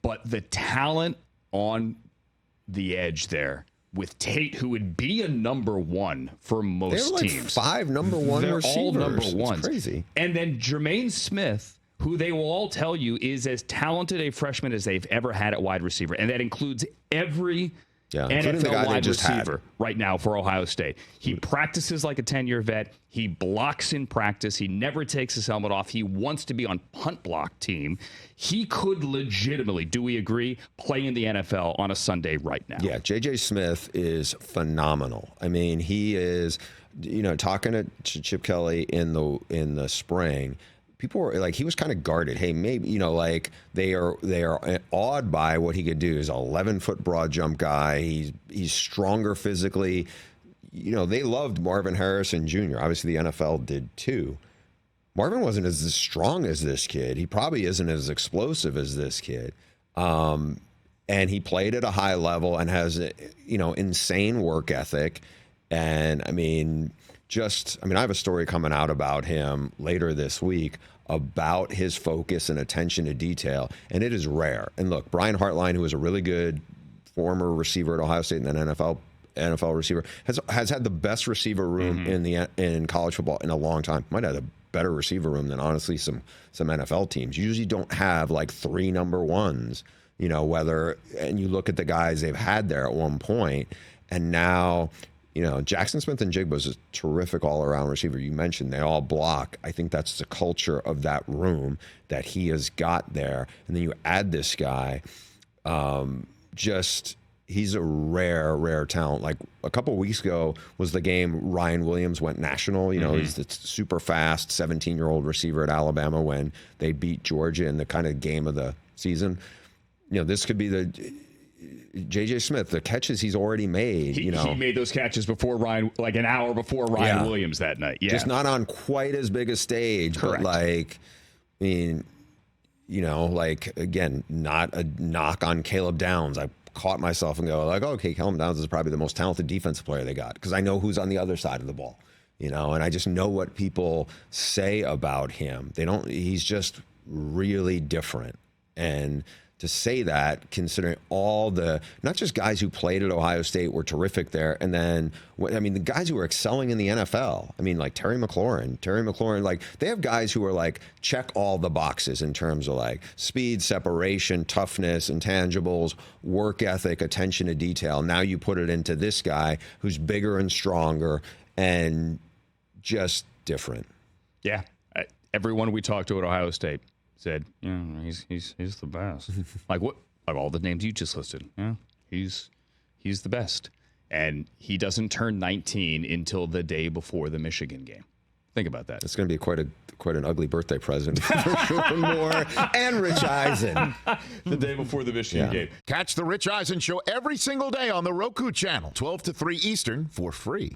But the talent on the edge there with Tate, who would be a number one for most like teams. 5 number one They're receivers. all number ones. It's crazy. And then Jermaine Smith, who they will all tell you is as talented a freshman as they've ever had at wide receiver. And that includes every NFL wide receiver right now for Ohio State. He practices like a 10-year vet. He blocks in practice. He never takes his helmet off. He wants to be on punt block team. He could legitimately, do we agree, play in the NFL on a Sunday right now. Yeah, J.J. Smith is phenomenal. I mean, he is, talking to Chip Kelly in the spring, people were like, he was kind of guarded. Hey, maybe, they are awed by what he could do. He's an 11-foot broad jump guy. He's stronger physically. They loved Marvin Harrison Jr. Obviously, the NFL did too. Marvin wasn't as strong as this kid. He probably isn't as explosive as this kid. And he played at a high level and has, insane work ethic. And I have a story coming out about him later this week about his focus and attention to detail, and it is rare. And look, Brian Hartline, who was a really good former receiver at Ohio State and then NFL receiver, has had the best receiver room in college football in a long time. Might have a better receiver room than honestly some NFL teams. You usually don't have like 3 number ones, and you look at the guys they've had there at one point, and now. Jackson Smith-Njigba is a terrific all-around receiver. You mentioned they all block. I think that's the culture of that room that he has got there. And then you add this guy, he's a rare talent. Like a couple of weeks ago was the game Ryan Williams went national. He's the super fast 17-year-old receiver at Alabama when they beat Georgia in the kind of game of the season. This could be the J.J. Smith, the catches he's already made. He made those catches before Ryan, like an hour before Ryan Williams that night. Yeah, just not on quite as big a stage. Correct. But again, not a knock on Caleb Downs. I caught myself and go okay, Caleb Downs is probably the most talented defensive player they got because I know who's on the other side of the ball. And I just know what people say about him. He's just really different. And to say that, considering all the, not just guys who played at Ohio State were terrific there, and then, the guys who are excelling in the NFL, like Terry McLaurin, like they have guys who are like, check all the boxes in terms of like speed, separation, toughness, intangibles, work ethic, attention to detail. Now you put it into this guy who's bigger and stronger and just different. Yeah. Everyone we talked to at Ohio State said, he's the best. Like what? Like all the names you just listed. Yeah, he's the best. And he doesn't turn 19 until the day before the Michigan game. Think about that. It's going to be quite an ugly birthday present for Sean Moore and Rich Eisen. The day before the Michigan game. Catch the Rich Eisen Show every single day on the Roku Channel, 12 to 3 Eastern, for free.